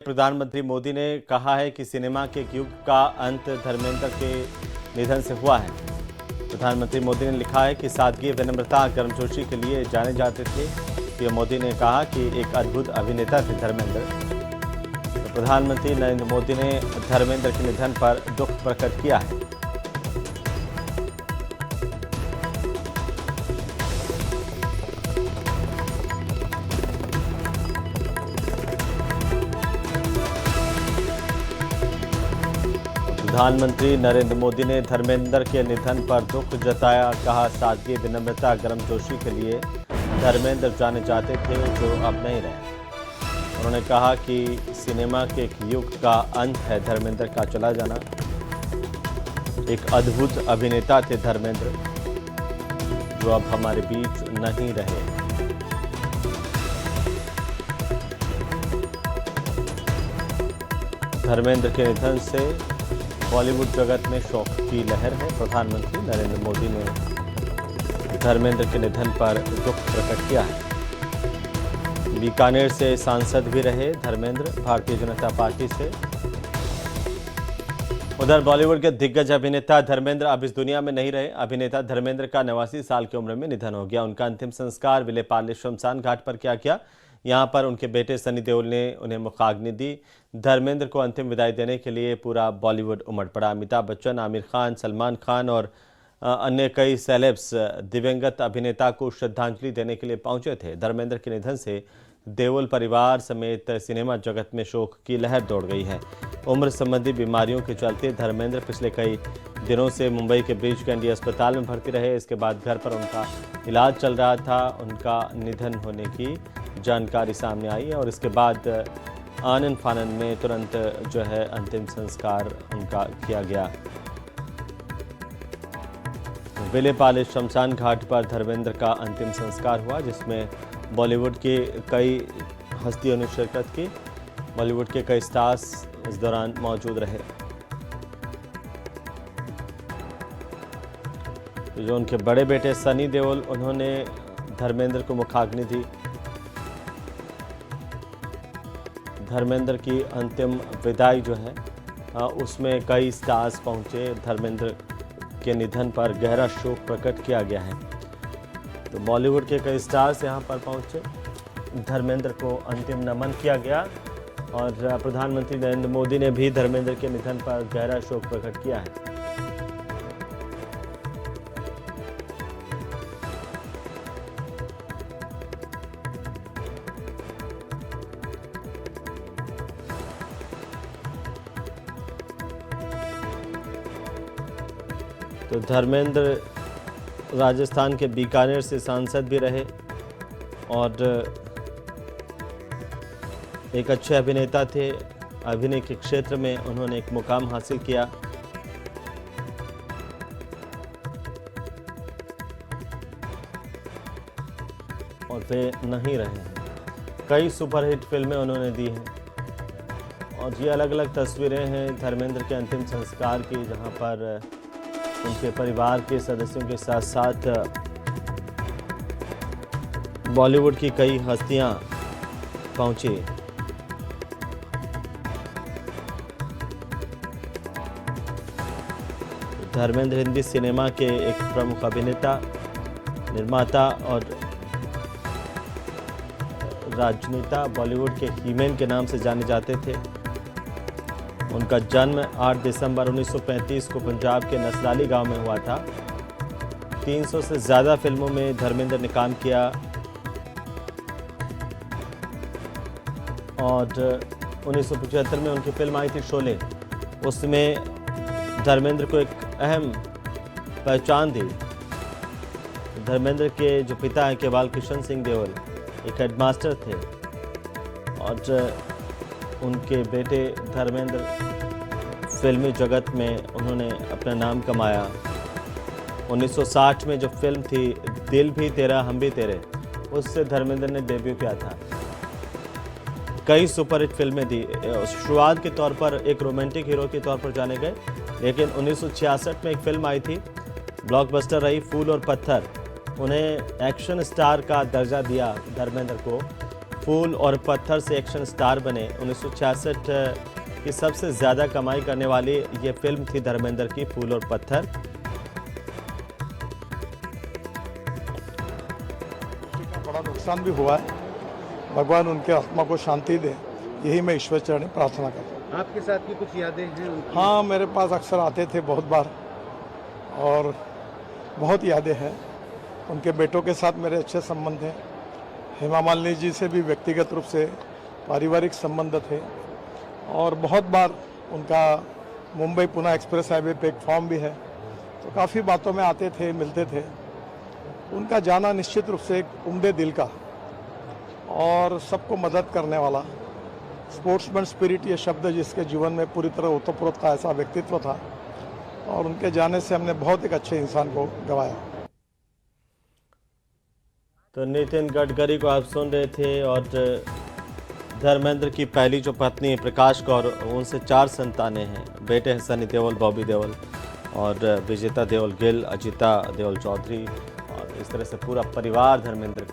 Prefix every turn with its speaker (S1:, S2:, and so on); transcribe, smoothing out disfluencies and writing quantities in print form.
S1: प्रधानमंत्री मोदी ने कहा है कि सिनेमा के युग का अंत धर्मेंद्र के निधन से हुआ है। प्रधानमंत्री मोदी ने लिखा है कि सादगी, विनम्रता, गर्मजोशी के लिए जाने जाते थे। पीएम मोदी ने कहा कि एक अद्भुत अभिनेता थे धर्मेंद्र। तो प्रधानमंत्री नरेंद्र मोदी ने धर्मेंद्र के निधन पर दुख प्रकट किया है। प्रधानमंत्री नरेंद्र मोदी ने धर्मेंद्र के निधन पर दुख जताया। कहा, सादगी, विनम्रता, गर्मजोशी के लिए धर्मेंद्र जाने जाते थे जो अब नहीं रहे। उन्होंने कहा कि सिनेमा के एक युग का अंत है धर्मेंद्र का चला जाना। एक अद्भुत अभिनेता थे धर्मेंद्र जो अब हमारे बीच नहीं रहे। धर्मेंद्र के निधन से बॉलीवुड जगत में शोक की लहर है। प्रधानमंत्री नरेंद्र मोदी ने धर्मेंद्र के निधन पर दुख प्रकट किया है। बीकानेर से सांसद भी रहे धर्मेंद्र, भारतीय जनता पार्टी से। उधर बॉलीवुड के दिग्गज अभिनेता धर्मेंद्र अब इस दुनिया में नहीं रहे। अभिनेता धर्मेंद्र का 89 साल की उम्र में निधन हो गया। उनका अंतिम संस्कार विलेपार्ले शमशान घाट पर किया गया। यहां पर उनके बेटे सनी देओल ने उन्हें मुखाग्नि दी। धर्मेंद्र को अंतिम विदाई देने के लिए पूरा बॉलीवुड उमड़ पड़ा। अमिताभ बच्चन, आमिर खान, सलमान खान और अन्य कई सेलेब्स दिवंगत अभिनेता को श्रद्धांजलि देने के लिए पहुंचे थे। धर्मेंद्र के निधन से देओल परिवार समेत सिनेमा जगत में शोक की लहर दौड़ गई है। उम्र संबंधी बीमारियों के चलते धर्मेंद्र पिछले कई दिनों से मुंबई के ब्रीच कैंडी अस्पताल में भर्ती रहे। इसके बाद घर पर उनका इलाज चल रहा था। उनका निधन होने की जानकारी सामने आई और इसके बाद आनन फानन में तुरंत जो है अंतिम संस्कार उनका किया गया। विलेपार्ले शमशान घाट पर धर्मेंद्र का अंतिम संस्कार हुआ, जिसमें बॉलीवुड की कई हस्तियों ने शिरकत की। बॉलीवुड के कई स्टार्स इस दौरान मौजूद रहे। जो उनके बड़े बेटे सनी देओल, उन्होंने धर्मेंद्र को मुखाग्नि दी। धर्मेंद्र की अंतिम विदाई जो है उसमें कई स्टार्स पहुंचे। धर्मेंद्र के निधन पर गहरा शोक प्रकट किया गया है। तो बॉलीवुड के कई स्टार्स यहां पर पहुंचे। धर्मेंद्र को अंतिम नमन किया गया और प्रधानमंत्री नरेंद्र मोदी ने भी धर्मेंद्र के निधन पर गहरा शोक प्रकट किया है। तो धर्मेंद्र राजस्थान के बीकानेर से सांसद भी रहे और एक अच्छे अभिनेता थे। अभिनय के क्षेत्र में उन्होंने एक मुकाम हासिल किया। और वे नहीं रहे हैं। कई सुपरहिट फिल्में उन्होंने दी हैं और ये अलग अलग तस्वीरें हैं धर्मेंद्र के अंतिम संस्कार की, जहां पर उनके परिवार के सदस्यों के साथ साथ बॉलीवुड की कई हस्तियां पहुंची। धर्मेंद्र हिंदी सिनेमा के एक प्रमुख अभिनेता, निर्माता और राजनेता, बॉलीवुड के हीमैन के नाम से जाने जाते थे। उनका जन्म 8 दिसंबर 1935 को पंजाब के नसराली गांव में हुआ था। 300 से ज़्यादा फिल्मों में धर्मेंद्र ने काम किया और 1975 में उनकी फिल्म आई थी शोले। उसमें धर्मेंद्र को एक अहम पहचान दी। धर्मेंद्र के जो पिता हैं केवाल किशन सिंह देओल, एक हेडमास्टर थे और उनके बेटे धर्मेंद्र फिल्मी जगत में उन्होंने अपना नाम कमाया। 1960 में जो फिल्म थी दिल भी तेरा हम भी तेरे, उससे धर्मेंद्र ने डेब्यू किया था। कई सुपरहिट फिल्में दी। शुरुआत के तौर पर एक रोमांटिक हीरो के तौर पर जाने गए, लेकिन 1966 में एक फिल्म आई थी, ब्लॉकबस्टर रही, फूल और पत्थर। उन्हें एक्शन स्टार का दर्जा दिया धर्मेंद्र को। फूल और पत्थर से एक्शन स्टार बने। 1966 की सबसे ज़्यादा कमाई करने वाली ये फिल्म थी धर्मेंद्र की, फूल और पत्थर।
S2: बड़ा नुकसान भी हुआ है, भगवान उनके आत्मा को शांति दे, यही मैं ईश्वर चरण में प्रार्थना करता हूँ।
S3: आपके साथ की कुछ यादें हैं उनकी?
S2: हाँ, मेरे पास अक्सर आते थे बहुत बार और बहुत यादें हैं। उनके बेटों के साथ मेरे अच्छे संबंध हैं। हेमा मालिनी जी से भी व्यक्तिगत रूप से पारिवारिक संबंध थे और बहुत बार उनका मुंबई पुणे एक्सप्रेस हाईवे पे एक फॉर्म भी है, तो काफ़ी बातों में आते थे, मिलते थे। उनका जाना निश्चित रूप से एक उम्दे दिल का और सबको मदद करने वाला, स्पोर्ट्समैन स्पिरिट ये शब्द जिसके जीवन में पूरी तरह ओतप्रोत था, ऐसा व्यक्तित्व था और उनके जाने से हमने बहुत एक अच्छे इंसान को गंवाया।
S1: तो नितिन गडकरी को आप सुन रहे थे। और धर्मेंद्र की पहली जो पत्नी है प्रकाश कौर, उनसे 4 संतानें हैं। बेटे हैं सनी देओल, बॉबी देओल और विजेता देओल गिल, अजिता देओल चौधरी, और इस तरह से पूरा परिवार धर्मेंद्र का